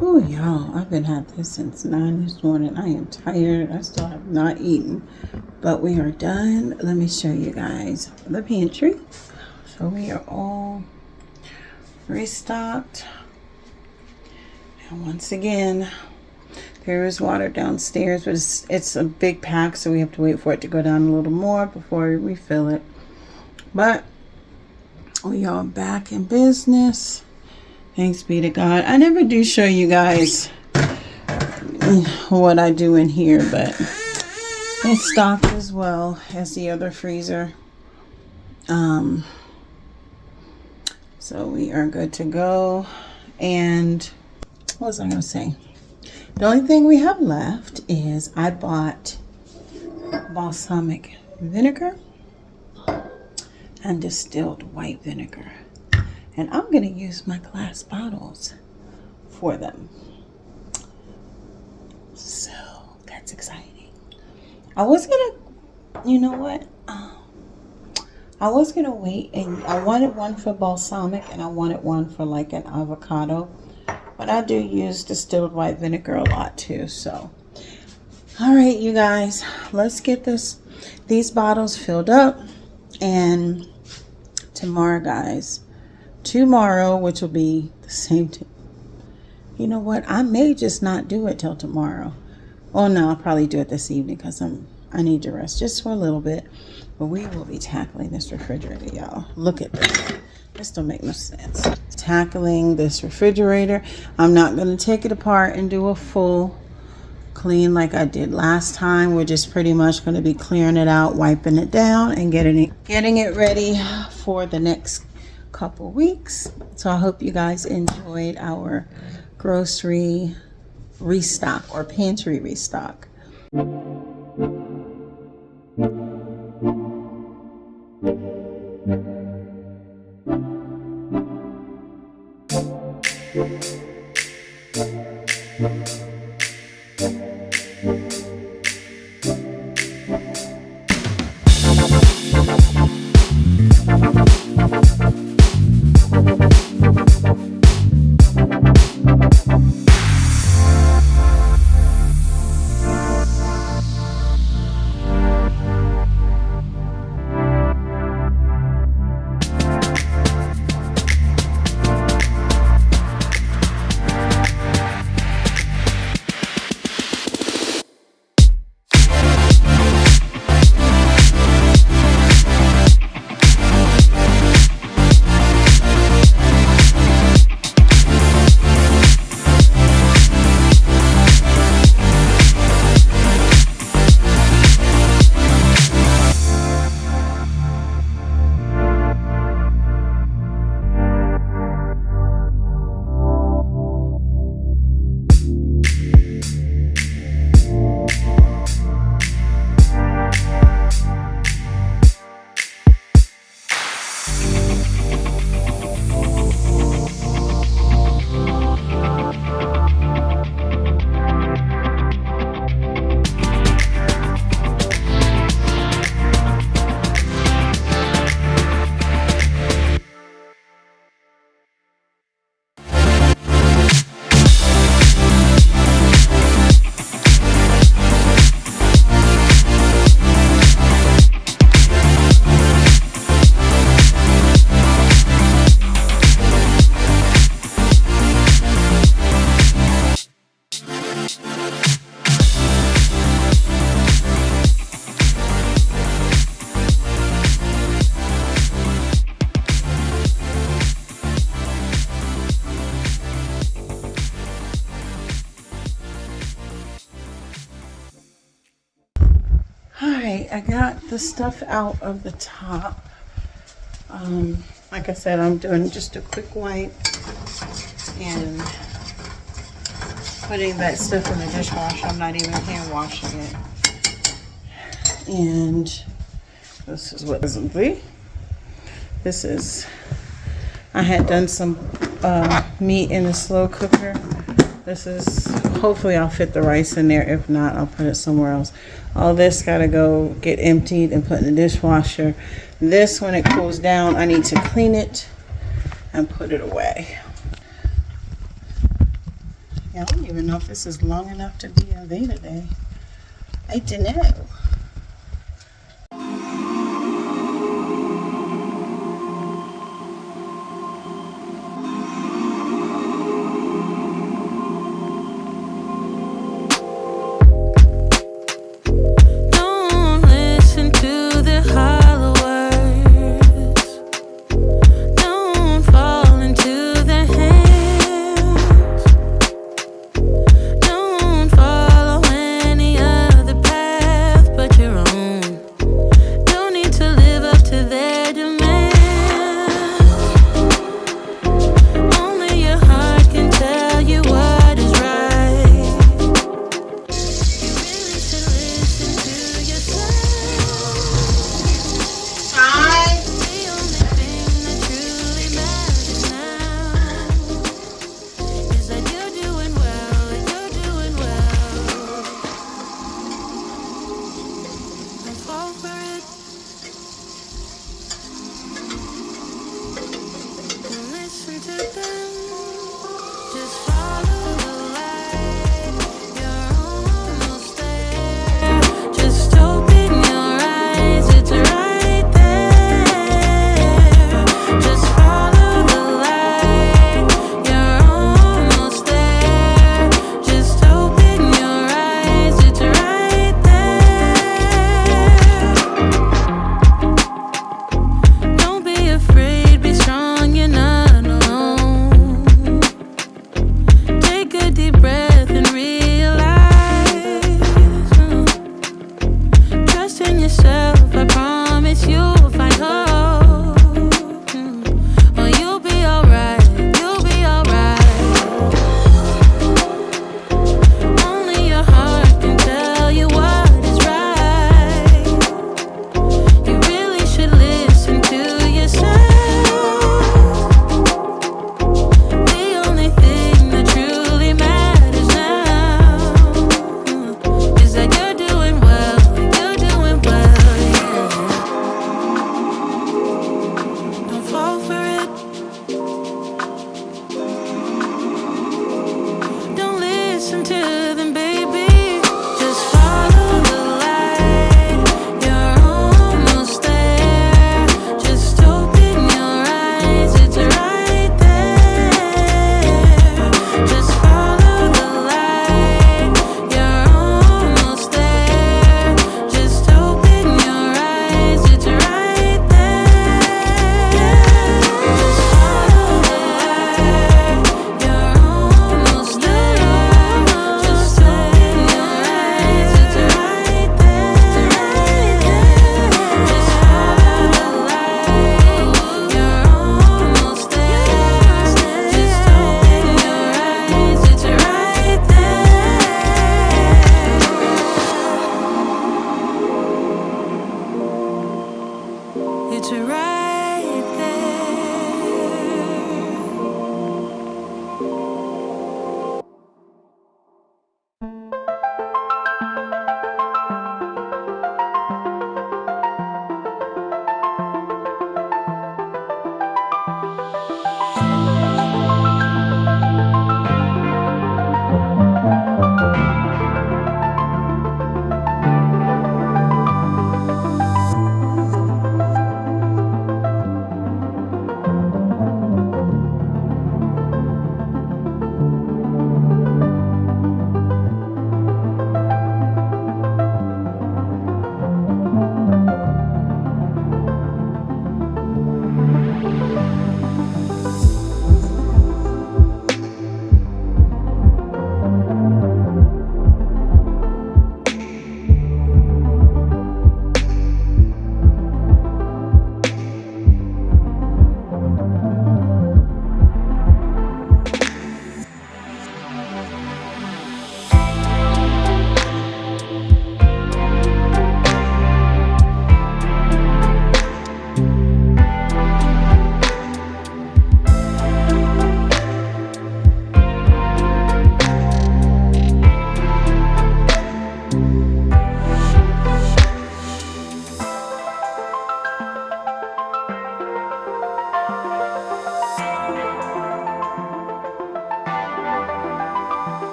Oh, y'all, I've been at this since 9 this morning. I am tired. I still have not eaten, but we are done. Let me show you guys the pantry. So we are all restocked. And once again, there is water downstairs, but it's a big pack, so we have to wait for it to go down a little more before we refill it. But we are back in business. Thanks be to God. I never do show you guys what I do in here, but it's stocked as well as the other freezer. So we are good to go. And what was I going to say? The only thing we have left is I bought balsamic vinegar and distilled white vinegar. And I'm going to use my glass bottles for them. So that's exciting. I was going to, you know what? I was going to wait, and I wanted one for balsamic and I wanted one for like an avocado. But I do use distilled white vinegar a lot too. So, all right, you guys, let's get these bottles filled up. And tomorrow, guys, which will be the same you know what, I may just not do it till tomorrow. Oh no, I'll probably do it this evening because I need to rest just for a little bit. But we will be tackling this refrigerator, y'all. Look at this. This don't make no sense. Tackling this refrigerator. I'm not going to take it apart and do a full clean like I did last time. We're just pretty much going to be clearing it out, wiping it down, and getting it ready for the next couple weeks. So I hope you guys enjoyed our grocery restock or pantry restock. I got the stuff out of the top. Like I said, I'm doing just a quick wipe and putting that stuff in the dishwasher. I'm not even hand washing it. And this is what this is. I had done some meat in the slow cooker. This is, hopefully I'll fit the rice in there. If not, I'll put it somewhere else. All this gotta go get emptied and put in the dishwasher. This, when it cools down, I need to clean it and put it away. I don't even know if this is long enough to be a day today. I don't know.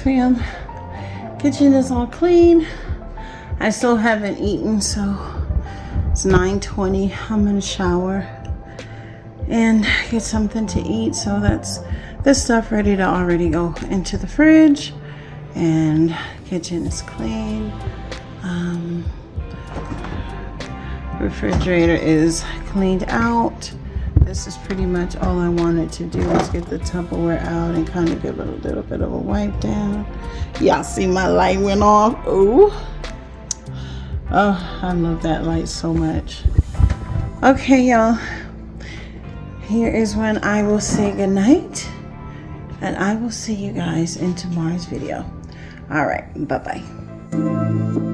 fam. Kitchen is all clean. I still haven't eaten, so it's 9:20. I'm gonna shower and get something to eat. So that's this stuff ready to already go into the fridge. And kitchen is clean. Refrigerator is cleaned out. This is pretty much all I wanted to do, is get the Tupperware out and kind of give it a little bit of a wipe down. Y'all see my light went off. Ooh. Oh, I love that light so much. Okay, y'all. Here is when I will say goodnight. And I will see you guys in tomorrow's video. All right, bye-bye.